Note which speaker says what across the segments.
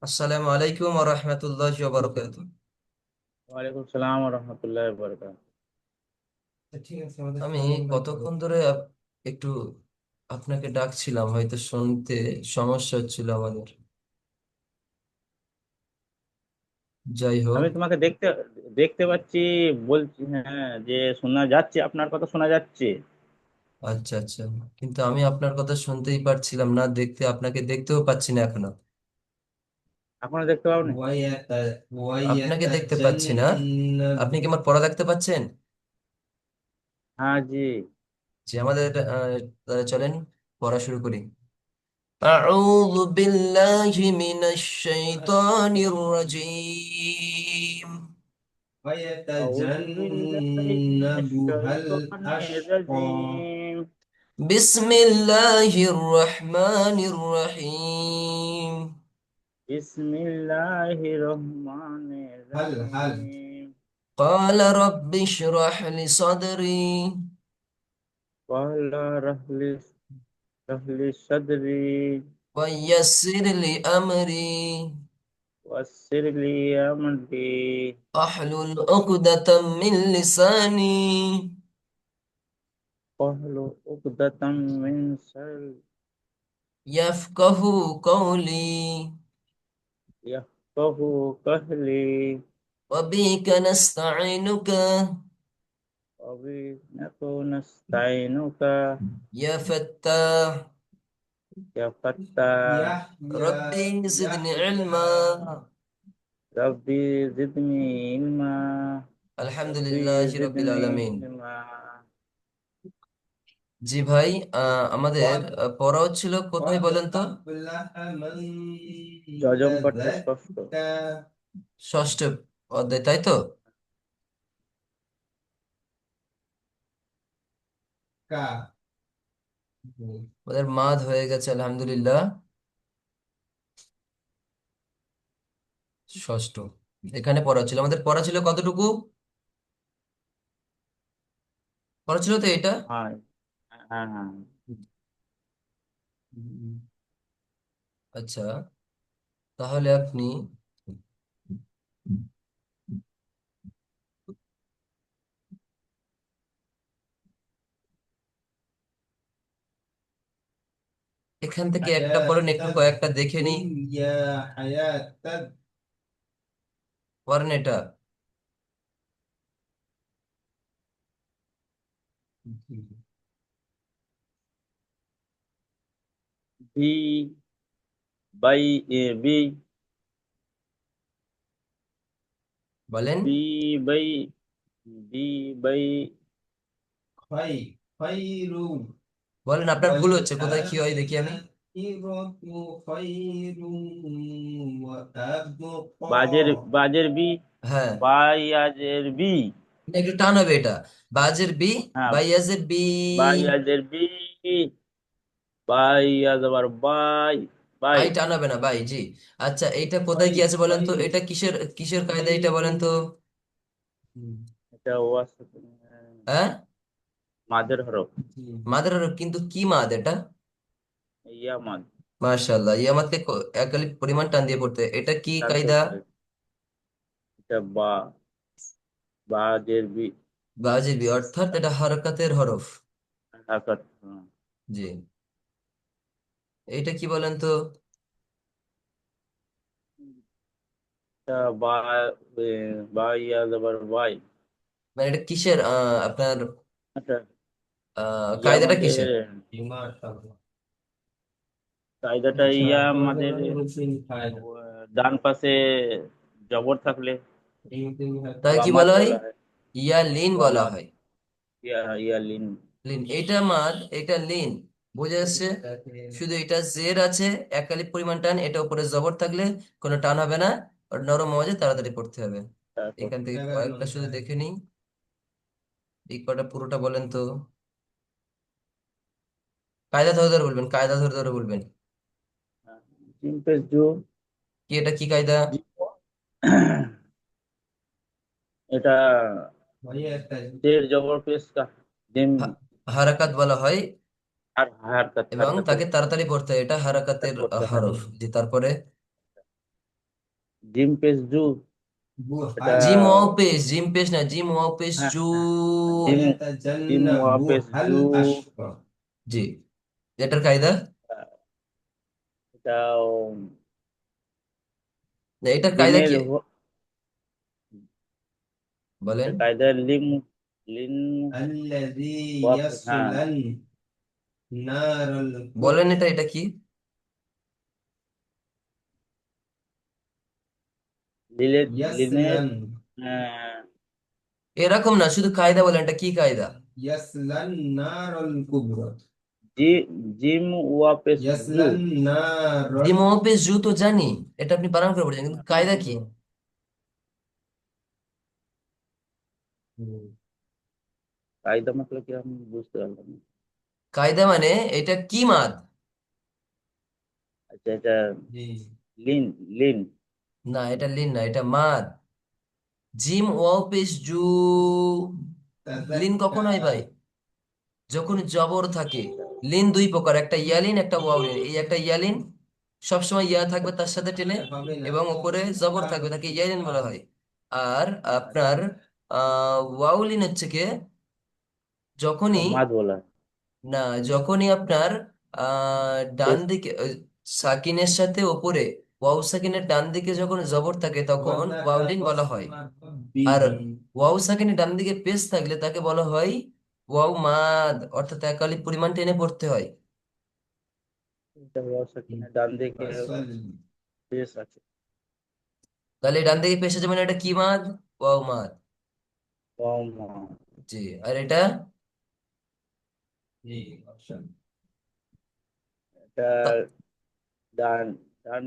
Speaker 1: আসসালামু আলাইকুম ওয়া রাহমাতুল্লাহি ওয়া বারাকাতুহু।
Speaker 2: ওয়ালাইকুম সালাম রহমতুল্লাহ বরকাত।
Speaker 1: আমি কতক্ষণ ধরে একটু আপনাকে ডাকছিলাম, হয়তো শুনতে সমস্যা হচ্ছিল আমাদের। যাই হোক।
Speaker 2: আমি তোমাকে দেখতে দেখতে পাচ্ছি, বলছি হ্যাঁ যে শোনা যাচ্ছে, আপনার কথা শোনা যাচ্ছে।
Speaker 1: আচ্ছা আচ্ছা, কিন্তু আমি আপনার কথা শুনতেই পারছিলাম না, আপনাকে দেখতেও পাচ্ছি না এখনো।
Speaker 2: এখনো দেখতে পাওনি?
Speaker 1: আপনাকে দেখতে পাচ্ছি না। আপনি কি আমার পড়া দেখতে পাচ্ছেন?
Speaker 2: হ্যাঁ জি।
Speaker 1: যে আমাদের চলেন পড়া শুরু করি। أعوذ بالله من الشيطان الرجيم
Speaker 2: আউযু বিল্লাহি মিনাশ
Speaker 1: ويتجنبها
Speaker 2: শাইতানির
Speaker 1: الأشقى
Speaker 2: রাজীম।
Speaker 1: بسم الله الرحمن الرحيم
Speaker 2: বিসমিল্লাহির রহমানির
Speaker 1: هل
Speaker 2: রহিম।
Speaker 1: قال رب اشرح لي صدري
Speaker 2: ক্বালা রাহলি সাদরি
Speaker 1: ويسر لي أمري
Speaker 2: ওয়াসসির লি আমরি
Speaker 1: أحلل عقدة من لساني
Speaker 2: واحلل عقدة من
Speaker 1: يفقه قولي
Speaker 2: يفقهوا قولي.
Speaker 1: وبك نستعينك
Speaker 2: وبك نستعينك
Speaker 1: يا فتاح
Speaker 2: يا فتاح.
Speaker 1: ربي زدني علما.
Speaker 2: ربي زدني علما.
Speaker 1: الحمد
Speaker 2: ربي
Speaker 1: لله رب
Speaker 2: زدني
Speaker 1: العالمين।
Speaker 2: علما।
Speaker 1: জি ভাই, আমাদের পড়া হচ্ছিল কোথায় বলেন তো?
Speaker 2: যজম পাঠ্য ষষ্ঠ।
Speaker 1: ষষ্ঠ অধ্যায়, তাই তো? আমাদের মাদ হয়ে গেছে আলহামদুলিল্লাহ। ষষ্ঠ, এখানে পড়া ছিল, আমাদের পড়া ছিল কতটুকু? পড়া ছিল তো এটা।
Speaker 2: হ্যাঁ হ্যাঁ হ্যাঁ।
Speaker 1: আচ্ছা, তাহলে আপনি এখান থেকে একটা পড়েন, একটু কয়েকটা দেখে নি। পড়েন এটা।
Speaker 2: বি বাই বি
Speaker 1: বলেন।
Speaker 2: বি বাই বি বাই
Speaker 1: বলেন, আপনার ভুল হচ্ছে, কোথায় কি হয় দেখি আমি।
Speaker 2: বাজের বি
Speaker 1: হ্যাঁ,
Speaker 2: বায়াজের বি।
Speaker 1: একটু টান হবে এটা। বাজের বি,
Speaker 2: হ্যাঁ,
Speaker 1: বাইয়াজের বি।
Speaker 2: বায়াজের বি বাই আবার বাই বাই।
Speaker 1: আই টান হবে না, বাই, জি। আচ্ছা, এইটা কোথায় কি আছে বলেন তো? এটা কিসের কিসের কায়দা এটা বলেন তো?
Speaker 2: এটা ওয়াস
Speaker 1: হ্যাঁ,
Speaker 2: মাদের হরফ।
Speaker 1: মাদের হরফ, কিন্তু কি মাদ এটা?
Speaker 2: ইয়া মাদ।
Speaker 1: মাশাআল্লাহ, ইয়ামাতকে একালিপ পরিমাণ টান দিয়ে পড়তে হয়। এটা কি
Speaker 2: টানতে
Speaker 1: কায়দা?
Speaker 2: হতে হয়। এটা বাজের বি
Speaker 1: বাজের বি, অর্থাৎ এটা হারকাতের হরফ।
Speaker 2: হাকাত।
Speaker 1: জি। এইটা কি বলেন তো?
Speaker 2: এটা ইয়া আবার বাই।
Speaker 1: মানে এটা কিসের আপনার
Speaker 2: আচ্ছা, ইয়া
Speaker 1: কায়দাটা কিসের?
Speaker 2: মাদের কায়দাটা ইয়া মাদের ডান পাশে জবর থাকলে
Speaker 1: তাই কি
Speaker 2: ওয়ামাদ
Speaker 1: বলা হয়?
Speaker 2: বলা হয়।
Speaker 1: ইয়া লিন বলা
Speaker 2: ওয়ামাদ
Speaker 1: হয়।
Speaker 2: ইয়া লিন।
Speaker 1: লিন, এটা মাদ, এটা লিন। বুঝে আসছে? শুধু এটা জের আছে, একালিপ পরিমাণ টান, এটা উপরে জবর থাকলে কোনো টান হবে না। আর নরম আওয়াজে তাড়াতাড়ি পড়তে হবে।
Speaker 2: তারপর
Speaker 1: এখান থেকে কয়েকটা শুধু দেখে নিই। এই কটা পুরোটা বলেন তো। কায়দা ধরে ধরে বলবেন, কায়দা ধরে ধরে বলবেন।
Speaker 2: জিম পেশ জো।
Speaker 1: কি এটা কি কায়দা?
Speaker 2: এটা জের জবর পেশ কা জিম।
Speaker 1: হারাকাত বলা হয়।
Speaker 2: আর হারকাত
Speaker 1: এবং
Speaker 2: হারকাতের
Speaker 1: তাকে তাড়াতাড়ি পড়তে হয়, এটা হারাকাতের
Speaker 2: পড়তে হয়।
Speaker 1: হরফ। জি, তারপরে
Speaker 2: জিম পেশ জু, এটা
Speaker 1: জিম ওয়াও পেশ, জিম পেশ না, জিম ওয়াও পেশ
Speaker 2: হ্যাঁ
Speaker 1: জু।
Speaker 2: জিম জিম ওয়া পেশ জু,
Speaker 1: জি, এটার কায়দা,
Speaker 2: এটা
Speaker 1: না, এটার কায়দা
Speaker 2: লিনের
Speaker 1: কি বলেন?
Speaker 2: কায়দা লিম লিন ওয়া হ্যাঁ
Speaker 1: বলেন এটা, এটা কি?
Speaker 2: লিলের লিনের আহ,
Speaker 1: এরকম না, শুধু কায়দা বলেন, এটা কি কায়দা?
Speaker 2: জি জিম ওয়া পেশ জু,
Speaker 1: জিম ওয়াও পেশ জু তো জানি, এটা আপনি বানান করে পড়েছেন, কিন্তু কায়দা কি?
Speaker 2: কায়দা मतलब কি আমি বুঝতে পারলাম না।
Speaker 1: কায়দা মানে এটা কি মাদ?
Speaker 2: আচ্ছা এটা লিন লিন
Speaker 1: না, এটা লিন না, এটা মাদ। জিম ওয়াও পেশ জু, লিন কখন হয় ভাই? যখন জবর থাকে।
Speaker 2: আচ্ছা
Speaker 1: লিন দুই প্রকার, একটা ইয়ালিন, একটা ওয়াওলিন। এই একটা ইয়ালিন, সবসময় ইয়া থাকবে তার সাথে টেনে, এবং উপরে জবর থাকবে, তাকে ইয়ালিন বলা হয়। আর আপনার ওয়াওলিন হচ্ছে কি,
Speaker 2: এটা
Speaker 1: যখনই,
Speaker 2: মাদ বলা হয়।
Speaker 1: না, যখনই আপনার ডান
Speaker 2: পেশ
Speaker 1: দিকে সাকিনের সাথে ওপরে, ওয়াও সাকিনের ডান দিকে যখন জবর থাকে তখন ওয়াওলিন বলা হয়। আর ওয়াও সাকিনের ডান দিকে পেশ থাকলে তাকে বলা হয় ওয়াও মাদ, অর্থাৎ এক আলিফ পরিমাণ টেনে পড়তে হয়।
Speaker 2: এটা ব্যবস্থা কিনা ডান দিকে পেশ আছে।
Speaker 1: তাহলে ডান দিকে পেশ আছে মানে এটা কি মাদ? ওয়াও মাদ।
Speaker 2: কম
Speaker 1: জি, আর এটা
Speaker 2: এটা
Speaker 1: তা-
Speaker 2: ডান ডান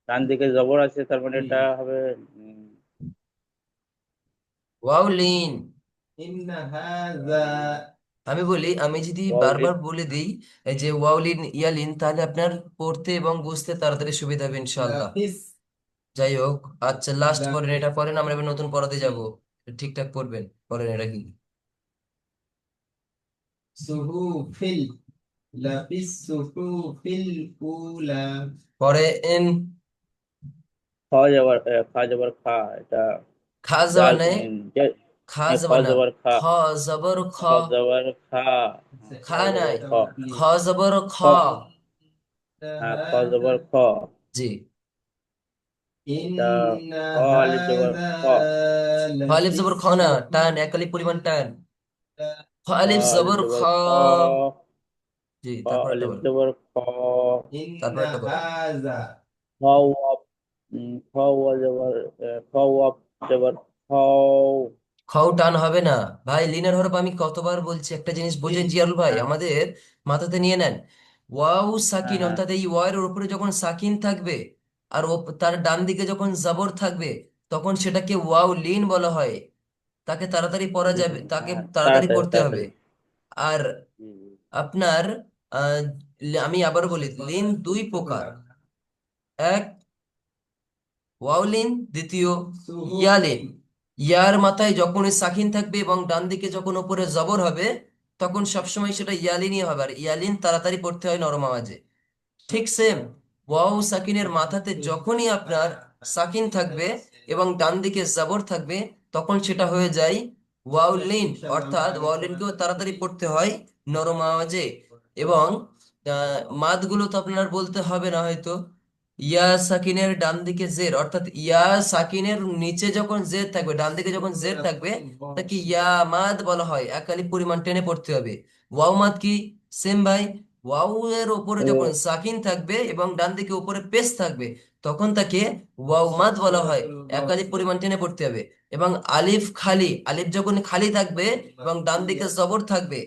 Speaker 2: ডান দিকে জবর আছে, তার মানে এটা হবে উম,
Speaker 1: ওয়াওলিন।
Speaker 2: ওয়ালিন
Speaker 1: আমি বলি, আমি যদি
Speaker 2: ওয়ালিন
Speaker 1: বারবার বলে দিই এই যে ওয়াউলিন ইয়ালিন, তাহলে আপনার পড়তে এবং বুঝতে তাড়াতাড়ি সুবিধা হবে ইনশাআল্লাহ। যাই হোক, আচ্ছা, লাস্ট পড়েন, এটা পড়েন, আমরা এবার নতুন পড়াতে যাব। ঠিকঠাক পড়বেন, পড়েন এটা কি? পড়েন।
Speaker 2: খা যাবার খা, এটা
Speaker 1: খা যাবার
Speaker 2: জাল
Speaker 1: নাই, খা
Speaker 2: খ
Speaker 1: যাবার না,
Speaker 2: যাবার খা,
Speaker 1: খ জবর খ।
Speaker 2: খ যাবার খা, খ
Speaker 1: খা নাই,
Speaker 2: যাবার খ,
Speaker 1: খ জবর খ।
Speaker 2: খ হ্যাঁ খ যাবার খ,
Speaker 1: জি,
Speaker 2: এটা খ আলিফ যাবার খ,
Speaker 1: খ আলিফ জবর খ না, টান, এক আলিফ পরিমাণ টান। খ
Speaker 2: খ
Speaker 1: আলিফ
Speaker 2: আলিফ
Speaker 1: জবর খ।
Speaker 2: যাবার খ,
Speaker 1: জি,
Speaker 2: খ
Speaker 1: তারপর একটা
Speaker 2: আলিফ
Speaker 1: বলেন,
Speaker 2: যাবার খ,
Speaker 1: তারপর একটা বলেন।
Speaker 2: খ ওয়াপ খ ওয়া যাবার খ ওয়াপ যাবার খ,
Speaker 1: খাও টান হবে না ভাই, লিনের হরফ আমি কতবার বলছি, একটা জিনিস বোঝেন জিয়ারুল ভাই,
Speaker 2: হ্যাঁ
Speaker 1: আমাদের মাথাতে নিয়ে নেন। ওয়াও
Speaker 2: হ্যাঁ
Speaker 1: সাকিন,
Speaker 2: হ্যাঁ
Speaker 1: অর্থাৎ এই ওয়াও এর উপরে যখন সাকিন থাকবে, আর তার ডান দিকে যখন জাবর থাকবে, তখন সেটাকে ওয়াও লিন বলা হয়। তাকে তাড়াতাড়ি পড়া যাবে, তাকে
Speaker 2: হ্যাঁ
Speaker 1: তাড়াতাড়ি
Speaker 2: তাড়াতাড়ি
Speaker 1: পড়তে হবে।
Speaker 2: তাড়াতাড়ি
Speaker 1: আর
Speaker 2: জি জি
Speaker 1: আপনার আহ, আমি আবার বলি, লিন দুই প্রকার, এক ওয়াওলিন, দ্বিতীয় ইয়ালিন। ইয়ার মাথায় যখনই সাকিন থাকবে এবং ডান দিকে যখন উপরে জবর হবে, তখন সবসময় সেটা ইয়ালিনই হবে, আর ইয়ালিন তাড়াতাড়ি পড়তে হয় নরম আওয়াজে। ঠিক সেম, ওয়াও সাকিনের মাথাতে যখনই আপনার সাকিন থাকবে এবং ডান দিকে জবর থাকবে, তখন সেটা হয়ে যায় ওয়াউলিন, অর্থাৎ ওয়াউলিনকেও তাড়াতাড়ি পড়তে হয় নরম আওয়াজে। এবং মাদগুলো তো আপনার বলতে হবে না হয়তো। ইয়া সাকিনের ডান দিকে জের, অর্থাৎ ইয়া সাকিনের নিচে যখন জের থাকবে, ডান দিকে যখন জের থাকবে, তাকে ইয়া মাদ বলা হয়, একালি পরিমাণ টেনে পড়তে হবে। ওয়াও মাদ কি? সেম ভাই, ওয়াও এর উপরে যখন
Speaker 2: ও
Speaker 1: সাকিন থাকবে এবং ডান দিকে উপরে পেশ থাকবে, তখন তাকে ওয়াও মাদ বলা হয়, একালি পরিমাণ টেনে পড়তে হবে। এবং আলিফ খালি, আলিফ যখন খালি থাকবে এবং ডান দিকে জবর থাকবে,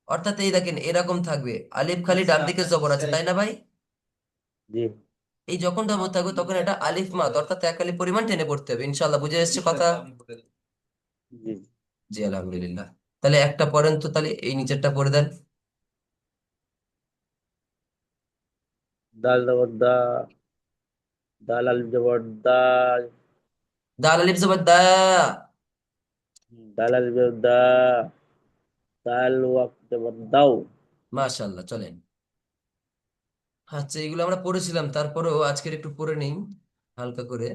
Speaker 1: অর্থাৎ এই দেখেন এরকম থাকবে, আলিফ খালি ডান দিকে জবর আছে, তাই না ভাই?
Speaker 2: জি
Speaker 1: এই যখন জবর থাকবে তখন এটা আলিফ মাদ, অর্থাৎ এক আলিফ পরিমাণ টেনে পড়তে হবে। ইনশাল্লাহ বুঝে এসছে কথা?
Speaker 2: জি
Speaker 1: জি, আলহামদুলিল্লাহ। তাহলে একটা পড়েন তো, তাহলে এই নিচেরটা পড়ে দেন।
Speaker 2: দাল যাবার দা, দাল আলিফ যাবার দা,
Speaker 1: দাল আলিফ জবর দা।
Speaker 2: দাল আলিফ যাবার দা, দাল ওয়াক জবর দাও।
Speaker 1: মাশাআল্লাহ, চলেন। আচ্ছা, এগুলো আমরা পড়েছিলাম, তারপরেও আজকের একটু পড়ে নিই হালকা করে,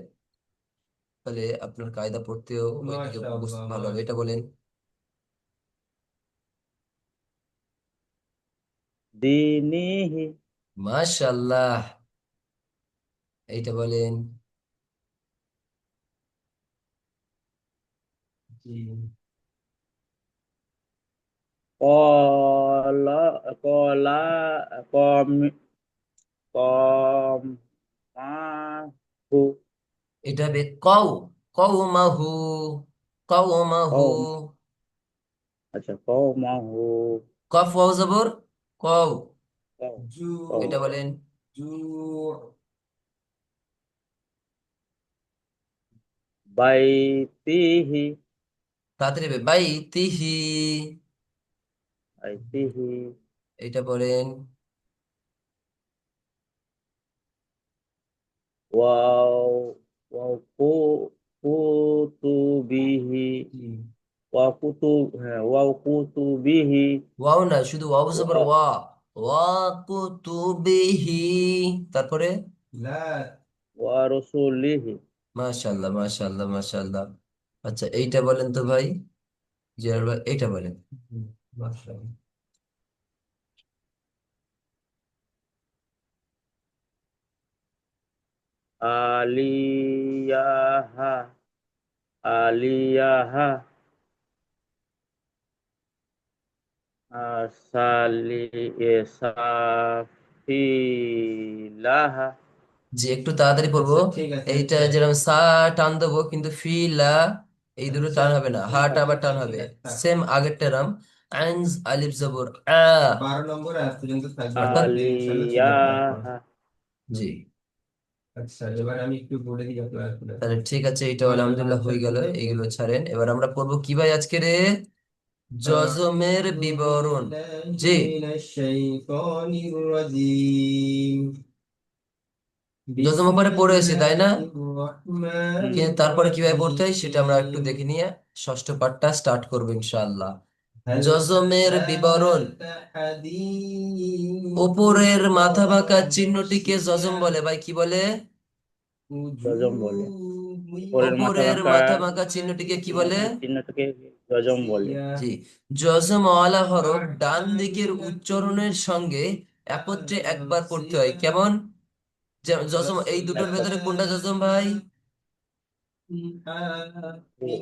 Speaker 1: তাহলে আপনার কায়দা পড়তেও ওইদিকে বুঝতে ভালো হবে। এটা বলেন।
Speaker 2: দিনিহি।
Speaker 1: মাশাআল্লাহ, এইটা বলেন।
Speaker 2: কলা কলা কম কম মাহু।
Speaker 1: এটা হবে কও, কও মাহু, কও মাহু।
Speaker 2: কম, আচ্ছা কমাহু।
Speaker 1: কফ ওয়াও জবর কও।
Speaker 2: কম, কম।
Speaker 1: এটা বলেন।
Speaker 2: বাইতিহি।
Speaker 1: তাড়াতাড়ি হবে, বাই তিহি।
Speaker 2: বাইতিহি।
Speaker 1: এটা বলেন।
Speaker 2: ওয়াও ওয়াও কুতুবিহি। ওয়াও কুতুব, হ্যাঁ ওয়াও কুতুবিহি।
Speaker 1: ওয়াও না, শুধু ওয়াও জবর
Speaker 2: ওয়া
Speaker 1: ওয়া। ওয়া কুতুবিহি। তারপরে।
Speaker 2: ওয়া রসুলিহি।
Speaker 1: মাশাআল্লাহ, মাশাআল্লাহ, মাশাআল্লাহ। আচ্ছা, এইটা বলেন তো ভাই, জিয়ার ভাই, এইটা বলেন। মাশাআল্লাহ।
Speaker 2: আলিয়াহা। আলিয়াহা। সালি সাফিলাহা।
Speaker 1: জি, একটু তাড়াতাড়ি পড়বো। এইটা যেরকম সা টান দেবো, কিন্তু ফিলা এই দুটো টান হবে না, হাটা আবার টান হবে। সেম আগের টেরাম। আইনস আলিফ জবর আ। অর্থাৎ
Speaker 2: আলিয়াহা।
Speaker 1: জি। তাহলে ঠিক আছে, এটা আলহামদুলিল্লাহ হয়ে গেল। এইগুলো ছাড়েন, এবার আমরা পড়বো কি ভাই আজকে রে? জজমের বিবরণ। জি। যজম পরে পড়েছি তাই না? কিন্তু তারপরে কিভাবে পড়তে হয় সেটা আমরা একটু দেখে নিয়ে ষষ্ঠ পাঠটা স্টার্ট করবো ইনশাআল্লাহ। জজমের বিবরণ। উপরের মাথা বাঁকা চিহ্নটিকে জজম বলে ভাই, কি বলে?
Speaker 2: যজম বলে। উপরের মাথা
Speaker 1: উপরের
Speaker 2: বাঁকা
Speaker 1: মাথা বাঁকা চিহ্নটিকে কি বলে?
Speaker 2: চিহ্নটাকে যজম বলে।
Speaker 1: জি। জজম ওয়ালা হরফ ডান দিকের উচ্চারণের সঙ্গে একত্রে একবার পড়তে হয়, কেমন? জজম এই দুটোর
Speaker 2: একটা
Speaker 1: ভেতরে কোনটা জজম ভাই?
Speaker 2: এ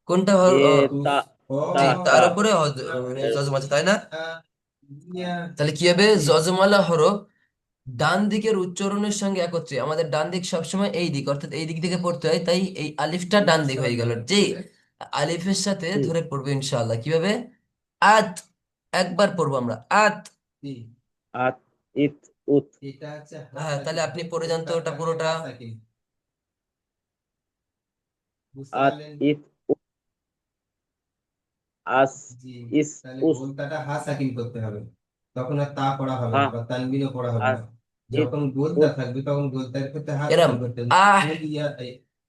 Speaker 1: কোনটা
Speaker 2: এ তা তা
Speaker 1: জি,
Speaker 2: তা
Speaker 1: তার উপরে মানে
Speaker 2: এ,
Speaker 1: জজম আছে তাই না? তাহলে কি হবে? জজমালা হরফ ডান দিকের উচ্চারণের সঙ্গে একত্রে, আমাদের ডান দিক সবসময় এই দিক, অর্থাৎ এই দিক থেকে পড়তে হয়, তাই এই আলিফটা ডান দিক হয়ে গেল। জি। আলিফের সাথে
Speaker 2: জি।
Speaker 1: ধরে পড়বো ইনশাআল্লাহ, কিভাবে? আত। একবার পড়বো আমরা আত।
Speaker 2: আত ইত উত।
Speaker 1: হ্যাঁ, তাহলে আপনি পড়ে যান তো ওটা পুরোটা।
Speaker 2: আত ইত উত। আস ইস উস। হা আস ইত উত।
Speaker 1: এরম আহ,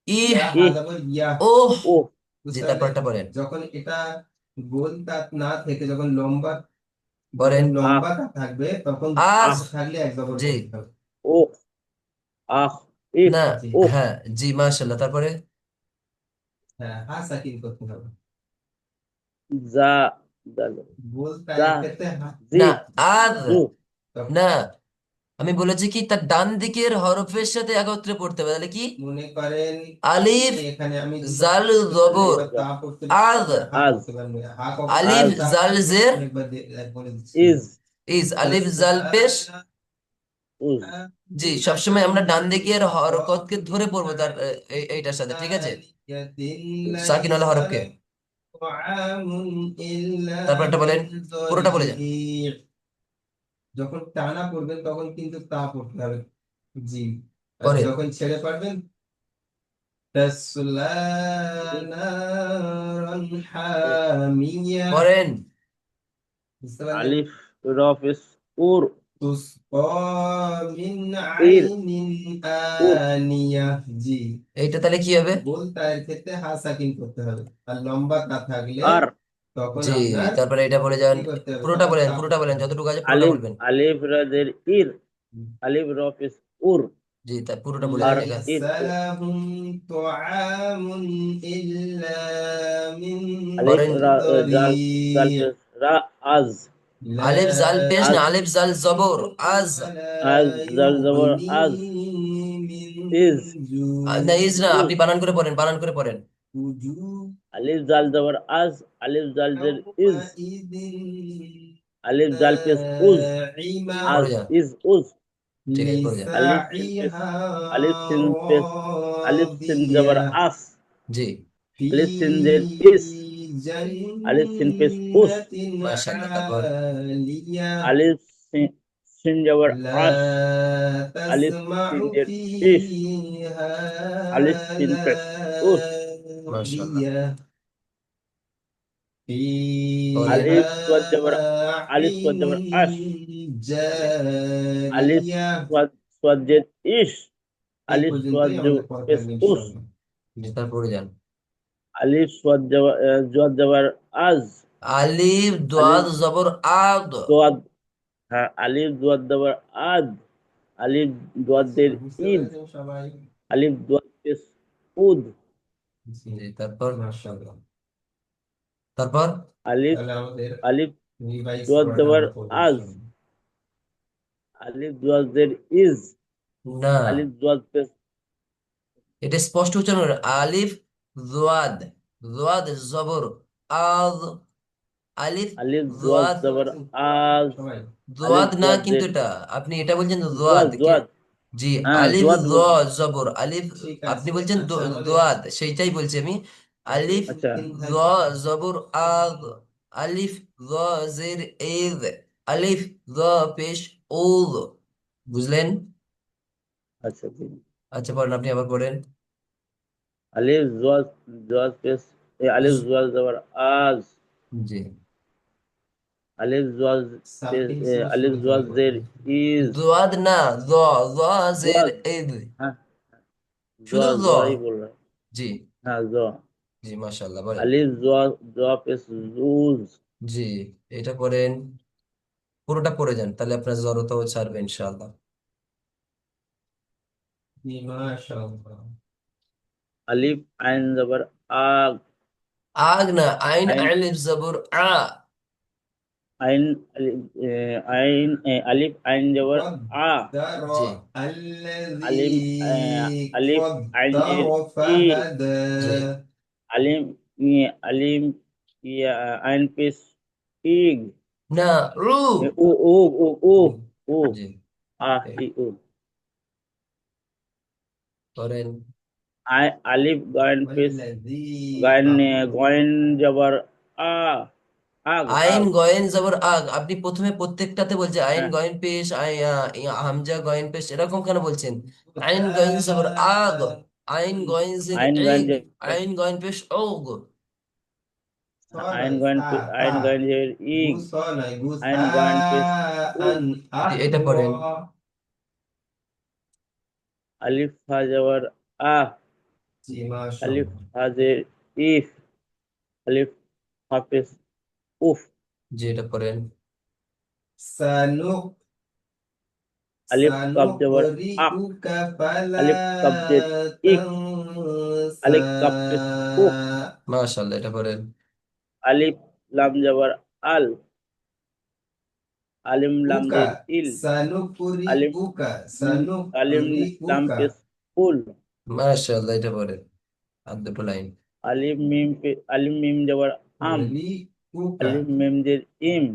Speaker 1: ইহ,
Speaker 2: ই
Speaker 1: ওহ।
Speaker 2: ও।
Speaker 1: জি, তারপরটা বলেন। বলেন।
Speaker 2: আখ
Speaker 1: আহ।
Speaker 2: আখ
Speaker 1: জি।
Speaker 2: ও আখ ইখ
Speaker 1: না।
Speaker 2: ও।
Speaker 1: হ্যাঁ। জি, মাশাল্লাহ, তারপরে।
Speaker 2: যা দাল যা জি
Speaker 1: না। আদ।
Speaker 2: জু।
Speaker 1: না, আমি বলেছি কি তার ডান দিকের হরফের সাথে একত্রে পড়তে হবে, তাহলে কি? আলিফ জাল
Speaker 2: আলিফ
Speaker 1: জবর
Speaker 2: যা
Speaker 1: আদ।
Speaker 2: আজ
Speaker 1: আলিফ
Speaker 2: আজ
Speaker 1: জাল জের
Speaker 2: ইজ
Speaker 1: ইজ। আলিফ জাল পেশ
Speaker 2: উজ।
Speaker 1: জি। সবসময় আমরা ডান দিকের হরকতকে ধরে পড়বো তার এইটার সাথে, ঠিক আছে? সাকিন আল হরফকে। তারপর একটা বলেন, পুরোটা বলে যান। পরে। পড়েন।
Speaker 2: আলিফ রফিস উর ইর উর
Speaker 1: এইটা তাহলে কি হবে?
Speaker 2: আর
Speaker 3: তখন
Speaker 1: জি,
Speaker 3: আপনার
Speaker 1: তারপরে এটা বলে যান,
Speaker 3: কি করতে হবে,
Speaker 1: পুরোটা
Speaker 3: তখন
Speaker 1: বলেন,
Speaker 3: চাপ
Speaker 1: পুরোটা
Speaker 3: দিতে
Speaker 1: বলেন,
Speaker 3: হবে।
Speaker 1: যতটুকু আছে পুরোটা
Speaker 2: আলিফ
Speaker 1: বলবেন।
Speaker 2: আলিফ রাজের ইর, আলিফ র পেশ উর,
Speaker 1: জি, তা পুরোটা বলে
Speaker 2: আর
Speaker 1: যান এখানে।
Speaker 3: ليس
Speaker 2: ইর পেশ
Speaker 3: لهم طعام إلا من
Speaker 2: আলিফ
Speaker 1: পড়েন।
Speaker 2: জাল জাল
Speaker 3: ضريع
Speaker 2: পেশ রা আজ,
Speaker 1: আলিফ জাল পেশ
Speaker 2: আজ
Speaker 1: না, আলিফ জাল জবর আজ।
Speaker 2: আজ
Speaker 3: ولا
Speaker 2: জাল জবর
Speaker 3: يغني
Speaker 2: আজ,
Speaker 3: من
Speaker 2: ইজ
Speaker 1: না, ইজ না,
Speaker 3: جوع
Speaker 1: আপনি বানান করে পড়েন, বানান করে পড়েন।
Speaker 2: আলিফ জাল জবর আজ, আলিফ জাল জের ইজ,
Speaker 3: يومئذ
Speaker 2: আলিফ জাল পেশ উজ, আজ
Speaker 1: পড়ে
Speaker 3: ناعمة
Speaker 1: যান,
Speaker 2: ইজ উজ,
Speaker 1: ঠিক আছে পড়ে যান।
Speaker 2: আলিফ সিন পেশ
Speaker 3: لسعيها
Speaker 2: আলিফ সিন পেশ আলিফ সিন জবর
Speaker 3: راضية
Speaker 2: আস,
Speaker 1: জি,
Speaker 2: আলিফ সিন জের
Speaker 3: في
Speaker 2: ইস, আলিফ সিন পেশ উস,
Speaker 3: جنة
Speaker 1: মাশাআল্লাহ। তারপর
Speaker 3: عالية
Speaker 2: আলিফ সিন সিন জবর আস,
Speaker 3: لا
Speaker 2: আলিফ
Speaker 3: تسمع
Speaker 2: সিন জের ইস,
Speaker 3: فيها
Speaker 2: আলিফ সিন পেশ উস,
Speaker 1: মাশাআল্লাহ।
Speaker 3: لاغية
Speaker 1: পড়েন।
Speaker 2: আলিফ সোয়াদ জবর
Speaker 3: فيها
Speaker 2: আলিফ সোয়াদ
Speaker 3: عين
Speaker 2: জবর আস,
Speaker 1: জি,
Speaker 2: আলিফ
Speaker 3: جارية
Speaker 2: সোয়াদ জের ইস,
Speaker 3: এই
Speaker 2: আলিফ সোয়াদ
Speaker 3: পর্যন্তই আমাদের পড়া
Speaker 2: পেশ
Speaker 3: থাকবে
Speaker 2: উস,
Speaker 3: ইনশাআল্লাহ।
Speaker 1: জি, তারপর পড়ে যান।
Speaker 2: আলিফ সোয়াদ জোয়াদ জবর আজ,
Speaker 1: আলিফ
Speaker 2: আলিফ
Speaker 1: দাদ জবর আদ।
Speaker 2: দোয়াদ, হ্যাঁ আলিফ দোয়াদ জবর আদ, আলিফ দোয়াদের
Speaker 3: বুঝতে
Speaker 2: ঈদ,
Speaker 3: পেরেছেন সবাই?
Speaker 2: আলিফ দোয়াদ পেশ উদ,
Speaker 3: জি,
Speaker 1: জি, তারপর,
Speaker 3: মাশাআল্লাহ।
Speaker 1: তারপর
Speaker 2: আলিফ
Speaker 3: তাহলে আমাদের
Speaker 2: আলিফ
Speaker 3: রিভাইজ
Speaker 2: দোয়াদ
Speaker 3: করাটা
Speaker 2: জবর
Speaker 3: আমরা করবো
Speaker 2: আজ,
Speaker 3: ইনশাআল্লাহ।
Speaker 2: আলিফ দোয়াদের ইজ,
Speaker 1: না,
Speaker 2: আলিফ দোয়াদ পেশ
Speaker 1: এটা স্পষ্ট উচ্চারণ করুন। আলিফ জোয়াদ, জোয়াদ জবর আদ, আলিফ
Speaker 2: আলিফ দোয়াদ
Speaker 1: জোয়াদ,
Speaker 3: বুঝতে
Speaker 2: জবর
Speaker 3: পেরেছেন
Speaker 2: আজ, আলিফ
Speaker 1: জোয়াদ না কিন্তু
Speaker 2: দোয়াদের
Speaker 1: এটা, আপনি এটা বলছেন জোয়াদ
Speaker 2: জোয়াদ
Speaker 1: কি।
Speaker 2: জোয়াদ,
Speaker 1: জি,
Speaker 2: হ্যাঁ
Speaker 1: আলিফ
Speaker 2: জোয়াদ
Speaker 1: জ
Speaker 2: বলছি,
Speaker 1: জবর আলিফ,
Speaker 3: ঠিক
Speaker 1: আপনি
Speaker 3: আছে।
Speaker 1: বলছেন
Speaker 3: আচ্ছা, আমাদের
Speaker 1: দোয়াদ, সেইটাই বলছি আমি। আলিফ
Speaker 2: আচ্ছা
Speaker 3: তিন
Speaker 1: জ
Speaker 3: থাকবে।
Speaker 1: জবর আদ, আলিফ জ জের এদ, আলিফ জ পেশ ওদ, বুঝলেন?
Speaker 2: আচ্ছা ঠিক।
Speaker 1: আচ্ছা পড়েন, আপনি আবার পড়েন।
Speaker 2: আলিফ জোয়াদ জোয়াদ পেশ আলিফ জোয়াদ জবর আজ,
Speaker 1: জি,
Speaker 2: আলিফ জোয়াদ পেশ
Speaker 3: সামথিং স্লো
Speaker 2: আলিফ
Speaker 3: স্লো করে
Speaker 2: জোয়াদ জের
Speaker 3: পড়বেন।
Speaker 2: ইজ,
Speaker 1: জোয়াদ না, জ, জ জের
Speaker 2: জোয়াদ,
Speaker 1: এদ,
Speaker 2: হ্যাঁ
Speaker 1: শুধু জ।
Speaker 2: জোয়াই বল রहा है,
Speaker 1: জি,
Speaker 2: হ্যাঁ
Speaker 1: জি, মাশাআল্লাহ, বলেন।
Speaker 2: আলিফ জোয়া পেশ জুজ,
Speaker 1: জি, এটা পড়েন, পুরোটা পড়ে যান, তাহলে আপনার জড়তাও ছাড়বে ইনশাআল্লাহ।
Speaker 3: জি, মাশাআল্লাহ।
Speaker 2: আলিফ আইন জবর আগ,
Speaker 1: আগ না, আইন
Speaker 2: আইন
Speaker 1: আলিফ জবর আ।
Speaker 2: আইন আইন আলিফ আইন জবর আ,
Speaker 3: قدر
Speaker 1: জি,
Speaker 2: আলিম
Speaker 3: الذي
Speaker 2: আলিফ আইন
Speaker 3: قدر
Speaker 2: জের ই,
Speaker 3: فهدى
Speaker 1: জি,
Speaker 2: আলিম আলিম ইয়া আইন পেশ ইগ,
Speaker 1: না, রু।
Speaker 2: ও ও ও ও ও
Speaker 1: জি,
Speaker 2: আ
Speaker 1: এ,
Speaker 2: ই ও,
Speaker 1: করেন।
Speaker 2: আলিফ গায়ন পেশ
Speaker 3: والذي
Speaker 2: গায়ন গয়েন জবর আ, আগ
Speaker 1: আইন
Speaker 2: আগ,
Speaker 1: গয়েন জবর আগ, আপনি প্রথমে প্রত্যেকটাতে বলছে আইন
Speaker 2: হ্যাঁ
Speaker 1: গয়েন পেশ, হামজা গয়েন পেশ, এরকম কেন বলছেন? আইন গয়েন জবর আগ, আইন গয়েন জের
Speaker 2: আইন গায়ন
Speaker 1: এগ, আইন গয়েন পেশ ওগ।
Speaker 3: صانع
Speaker 2: আইন গায়ন জের ইগ,
Speaker 3: صانع يجوز
Speaker 2: আইন গায়ন পেশ উ,
Speaker 1: জি, এটা পড়েন।
Speaker 3: أحوى.
Speaker 2: আলিফ হা জবর আ,
Speaker 3: জি,
Speaker 2: আলিফ
Speaker 3: মাশাআল্লাহ।
Speaker 2: হা জের ইফ, আলিফ হাফেজ উফ,
Speaker 1: জি, এটা পড়েন।
Speaker 3: سنق
Speaker 2: আলিফ কাব জবর আক,
Speaker 3: سنقرئك فلا
Speaker 2: আলিফ কাব জের ইক,
Speaker 3: تنسى.
Speaker 2: আলিফ কাব পেশ উফ,
Speaker 1: মাশাআল্লাহ, এটা পড়েন।
Speaker 2: আলিফ লাম জবর আল, আলিম লাম
Speaker 3: উকা
Speaker 2: জের ইল, আলিম
Speaker 3: সানুকুরিউকা
Speaker 2: আলিম লাম
Speaker 3: সানুকুরিউকা
Speaker 2: পেশ উল,
Speaker 1: মাশাআল্লাহ, এটা পড়েন। আর দুটো লাইন।
Speaker 2: আলিম মিম জবর আম,
Speaker 3: রিউকা।
Speaker 2: আলিম মিম জের ইম,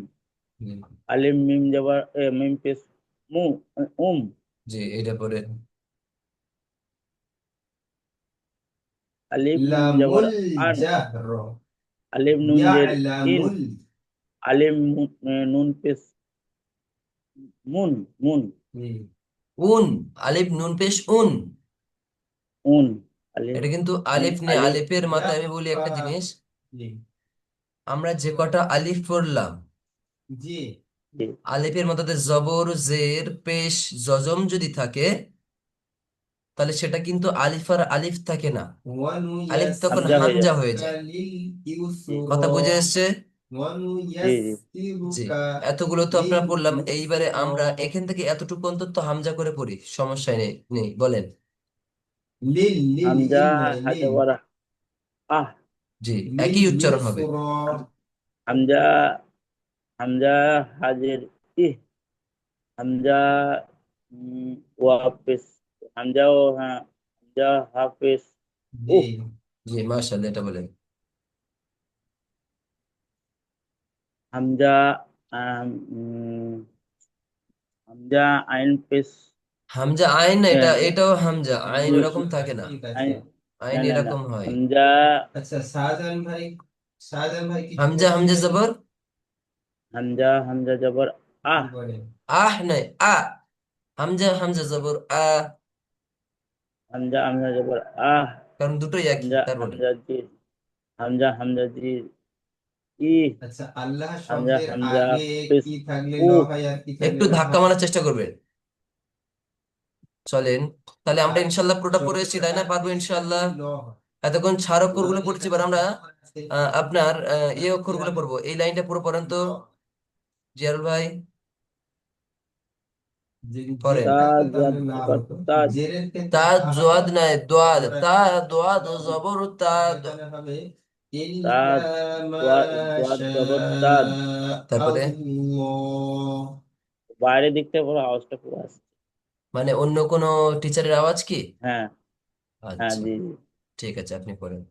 Speaker 1: জি,
Speaker 2: আলিম মিম জবর মিম পেশ মু, উম,
Speaker 1: জি, এটা পড়েন।
Speaker 2: আলিফ নুন জবর
Speaker 3: লামুল
Speaker 2: আন,
Speaker 3: জাহর
Speaker 2: আলিফ নুন জের ইন,
Speaker 3: ইয়ালামুল
Speaker 2: আলিম নুন পেশ মুন, মুন,
Speaker 1: উন, আলিফ নুন পেশ উন।
Speaker 2: উন, আলিফ
Speaker 1: এটা কিন্তু
Speaker 2: উন,
Speaker 1: আলিফ নেই,
Speaker 2: আলিফ
Speaker 1: আলিফের মাথায় আমি বলি
Speaker 3: ইয়াফা।
Speaker 1: একটা জিনিস,
Speaker 3: জি,
Speaker 1: আমরা যে কটা আলিফ পড়লাম,
Speaker 3: জি,
Speaker 2: জি,
Speaker 1: আলিফের মাথাতে জবর জের পেশ জজম যদি থাকে, তাহলে সেটা কিন্তু আলিফ আর আলিফ থাকে না, আলিফ তখন
Speaker 2: হামজা হয়ে
Speaker 1: হামজা
Speaker 2: যায়,
Speaker 1: হয়ে যায়।
Speaker 3: ওয়ানুয়াসসিরুকা লিল
Speaker 2: জি
Speaker 1: কথা
Speaker 3: ইউসরা।
Speaker 1: বুঝে এসছে?
Speaker 2: জি জি
Speaker 1: জি
Speaker 3: ونيسرك
Speaker 1: এতগুলো তো আপনারা পড়লাম, এইবারে আমরা
Speaker 3: لليسرى
Speaker 1: এখান থেকে এতটুকু অন্তত হামজা করে পড়ি, সমস্যা নেই নেই বলেন।
Speaker 2: হামজা হাজা
Speaker 3: لل
Speaker 2: বড় আহ
Speaker 1: জি একই উচ্চারণ হবে।
Speaker 3: لليسرى
Speaker 2: হামজা হামজা হাজের ইহ হামজা ওয়াফিস হামজা ও হ্যাঁ হামজা হাফিস
Speaker 3: জি
Speaker 2: উহ
Speaker 1: জি মাশাআল্লাহ, এটা বলেন।
Speaker 2: হামজা আম, উম, হামজা আইন পেশ
Speaker 1: হামজা আইন না, এটা
Speaker 2: আহ,
Speaker 1: এটাও হামজা আইন
Speaker 2: জি
Speaker 1: এরকম থাকে না,
Speaker 3: ঠিক আছে।
Speaker 2: আইন
Speaker 1: আইন
Speaker 2: না না না
Speaker 1: এরকম হয়।
Speaker 2: হামজা
Speaker 3: আচ্ছা, শাহজাহান ভাই, শাহজাহান ভাই কিছু
Speaker 1: হামজা হামজা
Speaker 3: বলছিলেন,
Speaker 1: জবর
Speaker 2: হামজা হামজা জবর
Speaker 3: কি
Speaker 2: আহ
Speaker 3: বলেন?
Speaker 1: আহ নয় আ, হামজা হামজা জবর আ,
Speaker 2: হামজা হামজা জবর আহ
Speaker 1: কারণ দুটোই একই,
Speaker 2: হামজা
Speaker 1: তার বলেন।
Speaker 2: হামজা জির হামজা হামজা জির ই
Speaker 3: আচ্ছা, আল্লাহ
Speaker 2: হামজা
Speaker 3: শব্দের
Speaker 2: হামজা
Speaker 3: আগে
Speaker 2: পেশ
Speaker 3: কি থাকলে ল
Speaker 2: উহ
Speaker 3: হয় আর কি থাকলে
Speaker 1: একটু
Speaker 3: লাম
Speaker 1: ধাক্কা
Speaker 3: হয়?
Speaker 1: মারার চেষ্টা করবেন, চলেন। তাহলে আমরা
Speaker 3: আল্লাহ
Speaker 1: ইনশাল্লাহ পুরোটা পড়ে এসেছি,
Speaker 3: শব্দের
Speaker 1: তাই না?
Speaker 3: আগে
Speaker 1: পারবো ইনশাল্লাহ।
Speaker 3: কি ল হয়?
Speaker 1: এতক্ষণ ছাড় অক্ষরগুলো
Speaker 3: লামে
Speaker 1: পড়েছি,
Speaker 3: এখানে
Speaker 1: এবার আমরা
Speaker 3: ল আছে,
Speaker 1: আপনার ইয়ে
Speaker 3: তাহলে কি
Speaker 1: অক্ষরগুলো
Speaker 3: হবে?
Speaker 1: পড়বো। এই লাইনটা পুরো পড়েন তো,
Speaker 3: ল।
Speaker 1: জিয়ারুল ভাই
Speaker 3: যদি জের
Speaker 1: পড়েন।
Speaker 2: তা
Speaker 3: থাকতো
Speaker 2: জোয়াদ
Speaker 3: তাহলে লা
Speaker 2: জবর
Speaker 3: হতো,
Speaker 2: তাজ
Speaker 3: জেরের
Speaker 1: তা
Speaker 3: ক্ষেত্রে তা হবে,
Speaker 1: জোয়াদ নাই দোয়াদ,
Speaker 3: জবরের
Speaker 1: তা
Speaker 3: ক্ষেত্রে
Speaker 1: দোয়াদ
Speaker 3: ল হবে।
Speaker 1: জবর তা
Speaker 3: তাহলে এখানে হবে
Speaker 2: তা
Speaker 3: ইল্লা মা
Speaker 2: জোয়াদ
Speaker 3: শা
Speaker 2: জবর তাজ
Speaker 1: তারপরে
Speaker 3: আল্লাহ।
Speaker 2: বাইরের দিক থেকে পুরো আওয়াজটা পুরো আসছে
Speaker 1: মানে অন্য কোনো টিচারের আওয়াজ কি?
Speaker 2: হ্যাঁ হ্যাঁ
Speaker 1: আচ্ছা
Speaker 2: জি জি
Speaker 1: ঠিক আছে, আপনি পড়েন।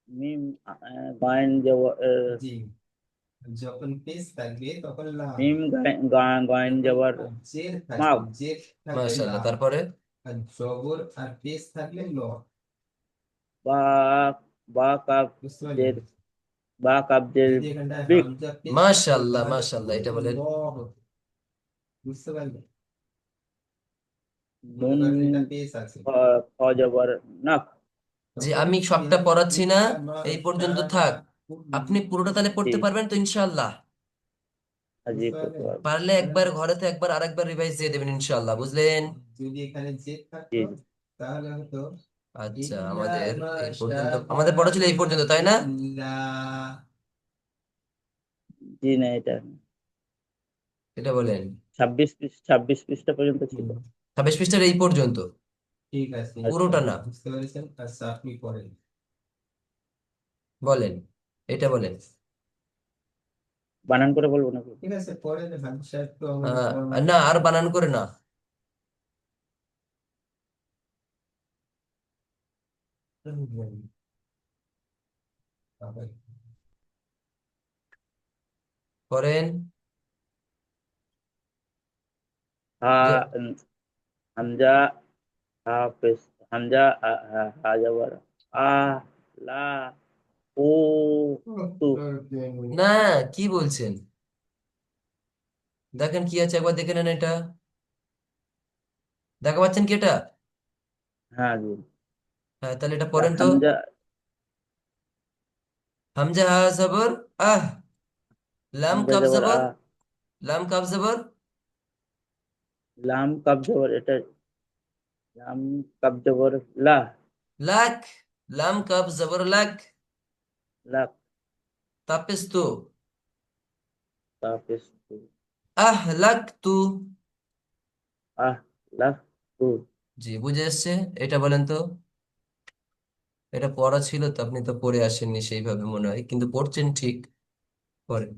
Speaker 2: মিম গাইন জবর
Speaker 3: জি, যখন পেশ থাকবে তখন লা হবে,
Speaker 2: মিম গাইন
Speaker 3: যখন
Speaker 2: জবর
Speaker 3: জের থাকবে,
Speaker 2: মাগ
Speaker 3: জের থাকলে লা
Speaker 1: মাশাআল্লাহ,
Speaker 3: হবে,
Speaker 1: তারপরে
Speaker 3: আর জবর আর পেশ থাকলে ল।
Speaker 2: বা বা কাপ
Speaker 3: বুঝতে পারলেন?
Speaker 2: জের বা কাপ জের
Speaker 3: যদি এখানটায়
Speaker 2: বিক
Speaker 3: হামজা পেশ থাকতো
Speaker 1: মাশাআল্লাহ
Speaker 3: তাহলে
Speaker 1: মাশাআল্লাহ,
Speaker 3: তখন
Speaker 1: এটা বলেন।
Speaker 3: ল হতো। বুঝতে পারলেন? মনে
Speaker 2: নুন
Speaker 3: করেন এটা পেশ আছে,
Speaker 2: খ জবর নাক
Speaker 1: জি
Speaker 3: তখন
Speaker 1: আমি
Speaker 3: কি
Speaker 1: সবটা
Speaker 3: হবে?
Speaker 1: পড়াচ্ছি না,
Speaker 3: ইল্লা মা
Speaker 1: এই
Speaker 3: শা
Speaker 1: পর্যন্ত থাক। আপনি
Speaker 3: আল্লাহ।
Speaker 1: পুরোটা তাহলে
Speaker 2: জি
Speaker 1: পড়তে পারবেন তো ইনশাআল্লাহ?
Speaker 2: জি
Speaker 3: বুঝতে
Speaker 2: করতে
Speaker 3: পারলেন?
Speaker 2: পারবো
Speaker 1: পারলে একবার ঘরেতে একবার আরেকবার রিভাইজ দিয়ে দেবেন ইনশাআল্লাহ, বুঝলেন?
Speaker 3: যদি এখানে জেদ
Speaker 2: জি
Speaker 3: থাকতো তাহলে হতো
Speaker 1: আচ্ছা
Speaker 3: ইল্লা
Speaker 1: আমাদের
Speaker 3: মা
Speaker 1: এই
Speaker 3: শা
Speaker 1: পর্যন্ত, আমাদের পড়া ছিল এই পর্যন্ত, তাই না?
Speaker 3: আল্লাহ।
Speaker 2: জি না এটা
Speaker 1: এটা বলেন।
Speaker 2: 26 পৃষ্ঠা পর্যন্ত ছিল
Speaker 3: হুম,
Speaker 1: 26 পৃষ্ঠার এই পর্যন্ত,
Speaker 3: ঠিক আছে,
Speaker 2: আচ্ছা
Speaker 1: পুরোটা না।
Speaker 3: বুঝতে পেরেছেন। আচ্ছা, আপনি পড়েন।
Speaker 1: বলেন, এটা বলেন।
Speaker 2: বানান করে বলবো নাকি
Speaker 3: ঠিক আছে, পড়েন, হামসা একটু আমাদের পড়ান।
Speaker 1: না আর বানান করে না। করেন
Speaker 2: হা
Speaker 1: যে
Speaker 2: হামজা হাফেজ হামজা হা জবর আ লা ও তু
Speaker 1: না, কি বলছেন? দেখেন কি আছে, একবার দেখে নেন এটা, দেখা পাচ্ছেন কি এটা?
Speaker 2: হ্যাঁ জি
Speaker 1: হ্যাঁ তাহলে এটা পড়েন তো।
Speaker 2: হামজা
Speaker 1: হামজা হা জবর আহ, লাম
Speaker 2: হামজা
Speaker 1: কাব
Speaker 2: জবর
Speaker 1: জবর,
Speaker 2: আ
Speaker 1: লাম কাব জবর
Speaker 2: লাম কাব জবর এটা লাম কাব জবর লা
Speaker 1: লাক, লাম কাব জবর লাক,
Speaker 2: লাক
Speaker 1: তাপিস তু,
Speaker 2: হাফেজ তু
Speaker 1: আহ লাক তু।
Speaker 2: আহ লাক তু
Speaker 1: জি বুঝে এসছে, এটা বলেন তো। এটা পড়া ছিল তো, আপনি তো পড়ে আসেননি সেইভাবে মনে হয়, কিন্তু পড়ছেন ঠিক। পড়েন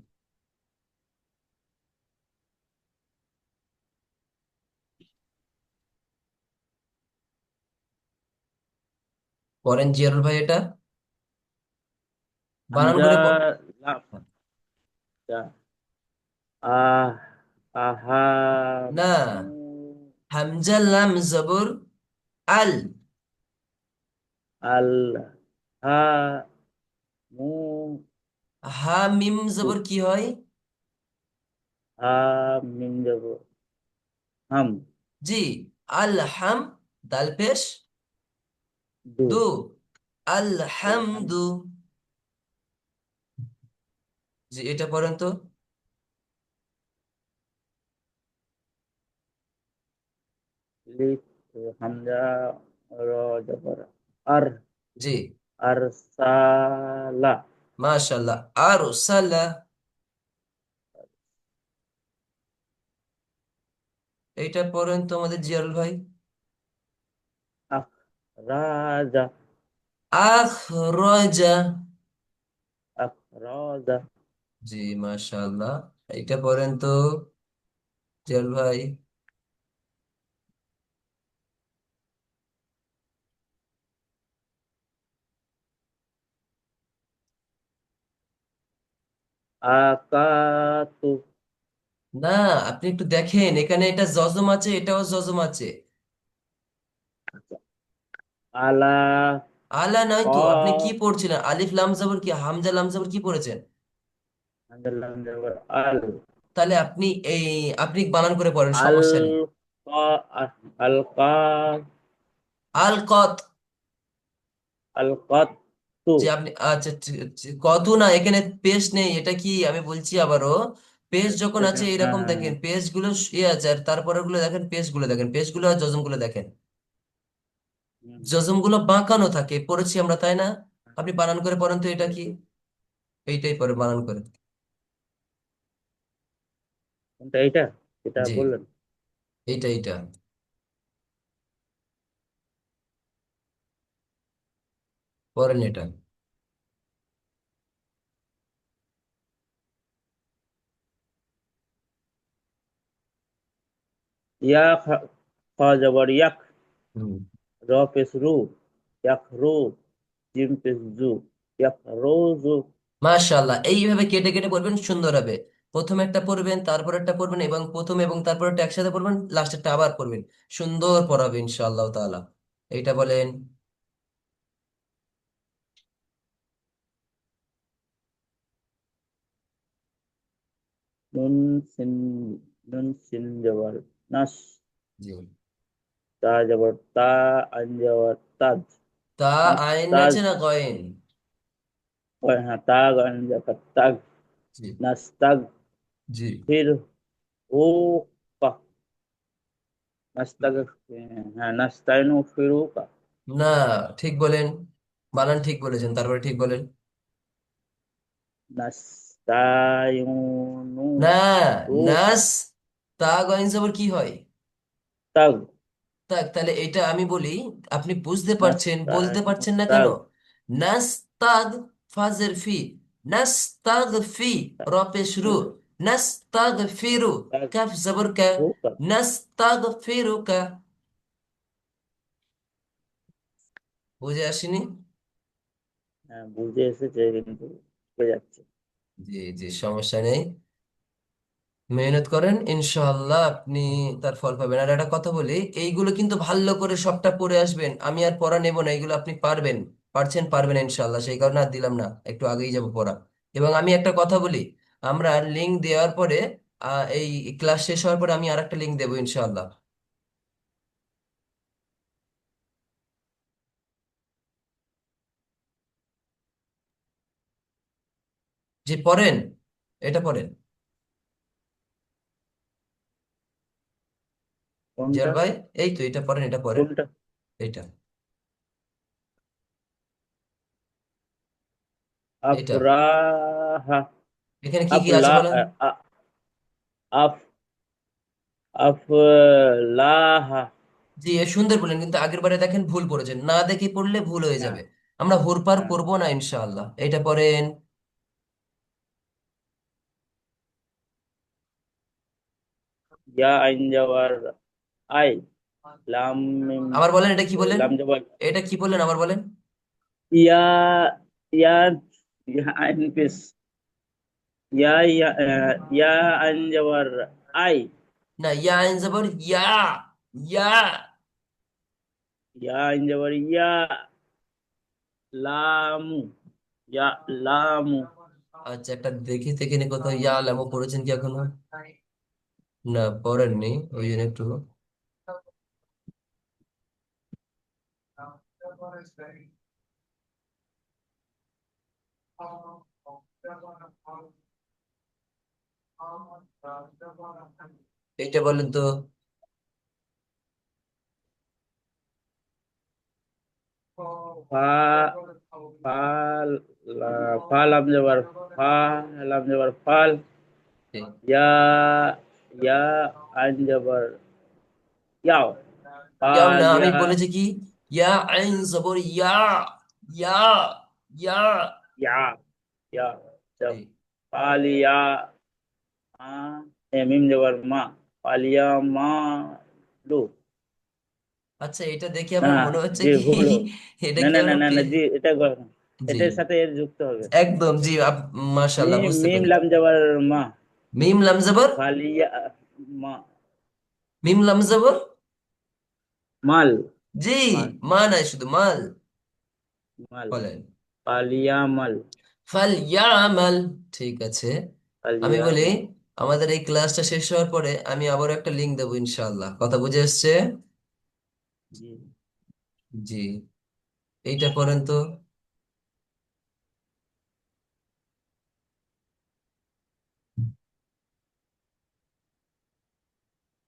Speaker 1: পড়েন জিয়ারুল ভাই, এটা বানান
Speaker 2: হামজা
Speaker 1: করে
Speaker 2: লাম আহ আহা
Speaker 1: না,
Speaker 2: মু
Speaker 1: হামজা লাম জবর আল,
Speaker 2: আল হা মু
Speaker 1: হা মিম
Speaker 2: তু
Speaker 1: জবর কি হয়?
Speaker 2: হা মিম জবর হাম
Speaker 1: জি, আল হাম, দাল পেশ
Speaker 2: দু
Speaker 1: দু, আল
Speaker 2: আলহাম
Speaker 1: হামদু। জি এটা পড়েন তো।
Speaker 2: লিফ হামজা র জবর আর
Speaker 1: জি
Speaker 2: আরসালা
Speaker 1: মাশাআল্লাহ। আরসালা, এইটা পড়েন তো আমাদের জিয়ারুল ভাই।
Speaker 2: আখরাজা,
Speaker 1: আখরাজা।
Speaker 2: আখরাজা।
Speaker 1: জি মাশাআল্লাহ। এইটা পড়েন তো জিয়ারুল ভাই।
Speaker 2: আকাতু,
Speaker 1: না, আপনি একটু দেখেন, এখানে এটা জজম আছে, এটাও জজম আছে।
Speaker 2: আলা,
Speaker 1: আলা নয় তো, আপনি কি
Speaker 2: ক,
Speaker 1: পড়ছিলেন? আলিফ লাম জবর কি, হামজা লাম জবর কি পড়েছেন?
Speaker 2: আন্দালাম জবর আল,
Speaker 1: তাহলে আপনি এই, আপনি বানান করে পড়েন,
Speaker 2: আল,
Speaker 1: সমস্যা নেই।
Speaker 2: ক, আল কা,
Speaker 1: আল কত।
Speaker 2: আল কাতু।
Speaker 1: যে আপনি আচ্ছা কত না, এখানে পেশ নেই, এটা কি আমি বলছি আবারও, পেশ যখন আছে এরকম দেখেন,
Speaker 2: হ্যাঁ,
Speaker 1: পেশ গুলো ইয়ে আছে, আর তারপরে গুলো দেখেন, পেশ গুলো দেখেন, পেশ গুলো আর জজম গুলো দেখেন,
Speaker 2: হুম,
Speaker 1: জজম গুলো বাঁকানো থাকে, পড়েছি আমরা তাই না? আপনি বানান করে পড়েন তো, এটা কি? এইটাই পরে বানান করে।
Speaker 2: কোনটা এইটা? এটা
Speaker 1: জি,
Speaker 2: বললেন।
Speaker 1: এইটা পড়েন এটা।
Speaker 2: ইয়া, খ জবর ইয়াক,
Speaker 1: হুম।
Speaker 2: র পেশ রু, ইয়াক রু, জিম পেশ জু, ইয়াক রোজু।
Speaker 1: মাশাআল্লাহ, এইভাবে কেটে কেটে পড়বেন, সুন্দর হবে। প্রথম একটা পড়বেন, তারপর একটা পড়বেন, এবং প্রথম এবং তারপর একটা একসাথে পড়বেন, লাস্টেরটা আবার পড়বেন, সুন্দর পড়াবে ইনশাআল্লাহ তাআলা। এইটা বলেন।
Speaker 2: নুন সিন, নুন সিন জবর নাস,
Speaker 1: জি।
Speaker 2: তা জবর তা, আন জবর তাজ,
Speaker 1: তা
Speaker 2: নাস
Speaker 1: আইন
Speaker 2: তাজ।
Speaker 1: আছে না গয়েন?
Speaker 2: ওই হ্যাঁ, তাগ আন জবর তাগ,
Speaker 1: জি।
Speaker 2: নাস তাগ,
Speaker 1: জি।
Speaker 2: ফির ও কা, নাস তাগ, হ্যাঁ নাস্তাইনু ফিরু কা,
Speaker 1: না, ঠিক বলেন, বানান ঠিক বলেছেন, তারপরে ঠিক বলেন।
Speaker 2: নাস্তাইনু
Speaker 1: না,
Speaker 2: রুকা,
Speaker 1: নাস, তা গয়েন জবর কি হয়?
Speaker 2: তাগ,
Speaker 1: তাহলে এটা আমি বলি, আপনি বুঝতে পারছেন, বলতে
Speaker 2: নাস্তাইনু
Speaker 1: পারছেন না কেন?
Speaker 2: তাগ,
Speaker 1: নাস্তাগ, ফাজের ফি, নাস্তাগ ফি, রপে শুরু, নাস্তাগ ফিরু,
Speaker 2: তাগ
Speaker 1: কাফ জবর কা,
Speaker 2: রুকা।
Speaker 1: নাস্তাগ ফিরু কা। বুঝে আসেনি?
Speaker 2: হ্যাঁ, বুঝে এসেছে কিন্তু বুঝে যাচ্ছে।
Speaker 1: জি জি, সমস্যা নেই, মেহনত করেন, ইনশাআল্লাহ আপনি তার ফল পাবেন। আর একটা কথা বলি, এইগুলো কিন্তু ভালো করে সবটা পড়ে আসবেন, আমি আর পড়া নেব না, এগুলো আপনি পারবেন, পারছেন, পারবেন ইনশাআল্লাহ, সেই কারণে আর দিলাম না, একটু আগেই যাব পড়া। এবং আমি একটা কথা বলি, আমরা লিঙ্ক দেওয়ার পরে, এই ক্লাস শেষ হওয়ার পরে আমি আর একটা লিঙ্ক দেবো ইনশাআল্লাহ। যে পড়েন, এটা পড়েন, জিয়ার
Speaker 2: কোনটা?
Speaker 1: ভাই, এই তো এটা পড়েন, এটা পড়েন,
Speaker 2: কোনটা?
Speaker 1: এটা, এটা,
Speaker 2: আফরাহা,
Speaker 1: এখানে কি কি আছে
Speaker 2: আফলা,
Speaker 1: বলেন?
Speaker 2: আফ, আফলাহা।
Speaker 1: জি, এ সুন্দর বলেন, কিন্তু আগের বারে দেখেন ভুল পড়েছেন, না দেখে পড়লে ভুল হয়ে
Speaker 2: হ্যাঁ,
Speaker 1: যাবে। আমরা হুড়পাড়
Speaker 2: হ্যাঁ।
Speaker 1: করবো না ইনশাআল্লাহ, এটা পড়েন।
Speaker 2: ইয়া আইন জবর আই, লাম মিম,
Speaker 1: আবার বলেন, এটা কি বলেন?
Speaker 2: লাম জবর
Speaker 1: এটা কি বললেন, আবার বলেন।
Speaker 2: ইয়া, ইয়া, ইয়া আইন পেশ, ইয়া আইন জবর আই,
Speaker 1: না, ইয়া আইন জবর ইয়া, ইয়া।
Speaker 2: ইয়া আইন জবর ইয়া, লামু, ইয়া লামু।
Speaker 1: আচ্ছা, একটা দেখি থেকে নি, কোথাও ইয়া আলামও পড়েছেন কি এখনো? না, পড়েননি, ওই জন্য একটু। এটা বলেন তো।
Speaker 2: ফা, ফা, ফা লাম জবর ফা, লাম জবর ফাল,
Speaker 1: জি।
Speaker 2: ইয়া, ইয়া আইন জবর ইয়াও,
Speaker 1: ইয়াও
Speaker 2: ফাল
Speaker 1: না, আমি
Speaker 2: ইয়া,
Speaker 1: বলেছি কি, ইয়া আইন জবর ইয়া, ইয়া, ইয়া।
Speaker 2: ইয়া, ইয়া,
Speaker 1: জি।
Speaker 2: ফালিয়া, মা, মিম জবর মা, ফালিয়া মা লু।
Speaker 1: আচ্ছা, এটা দেখে
Speaker 2: না
Speaker 1: আমার মনে হচ্ছে
Speaker 2: জি
Speaker 1: কি,
Speaker 2: ভুল।
Speaker 1: এটা
Speaker 2: না
Speaker 1: কি
Speaker 2: না না
Speaker 1: আমার
Speaker 2: না না জি, এটা
Speaker 1: জি,
Speaker 2: এটার সাথে এর যুক্ত হবে।
Speaker 1: একদম জি, মাশাআল্লাহ,
Speaker 2: মিম
Speaker 1: বুঝতে
Speaker 2: মিম
Speaker 1: পেরেছি।
Speaker 2: লাম জবর মা,
Speaker 1: মিম লাম জবর,
Speaker 2: ফালিয়া মা,
Speaker 1: মিম লাম জবর,
Speaker 2: মাল,
Speaker 1: জি,
Speaker 2: মাল,
Speaker 1: মা নাই, শুধু মাল।
Speaker 2: মাল,
Speaker 1: বলেন,
Speaker 2: ফালিয়া মাল,
Speaker 1: ফাল ইয়ামাল। ঠিক আছে, আমি
Speaker 2: ফালিয়া
Speaker 1: বলি,
Speaker 2: মাল।
Speaker 1: আমাদের এই ক্লাসটা শেষ হওয়ার পরে আমি আবার একটা লিংক দেবো ইনশাআল্লাহ। কথা বুঝে এসছে?
Speaker 2: জি
Speaker 1: জি, এইটা করেন তো।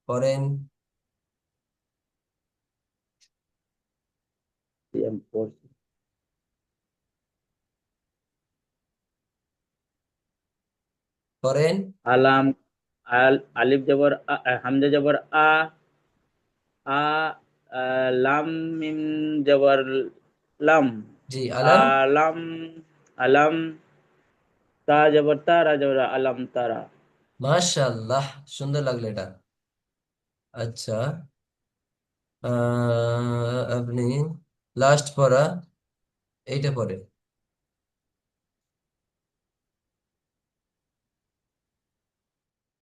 Speaker 1: করেন।
Speaker 2: জি, আমি পড়ছি।
Speaker 1: করেন।
Speaker 2: আলাম, আলিফ জবর হামজা জবর আ, লাম মিম জবর লাম,
Speaker 1: জি, আলাম।
Speaker 2: আলাম, আলাম, তা জবর তারা জবর আলাম তারা।
Speaker 1: মাশাআল্লাহ, সুন্দর লাগলো এটা। আচ্ছা, আপনি লাস্ট পড়া এইটা পড়ে।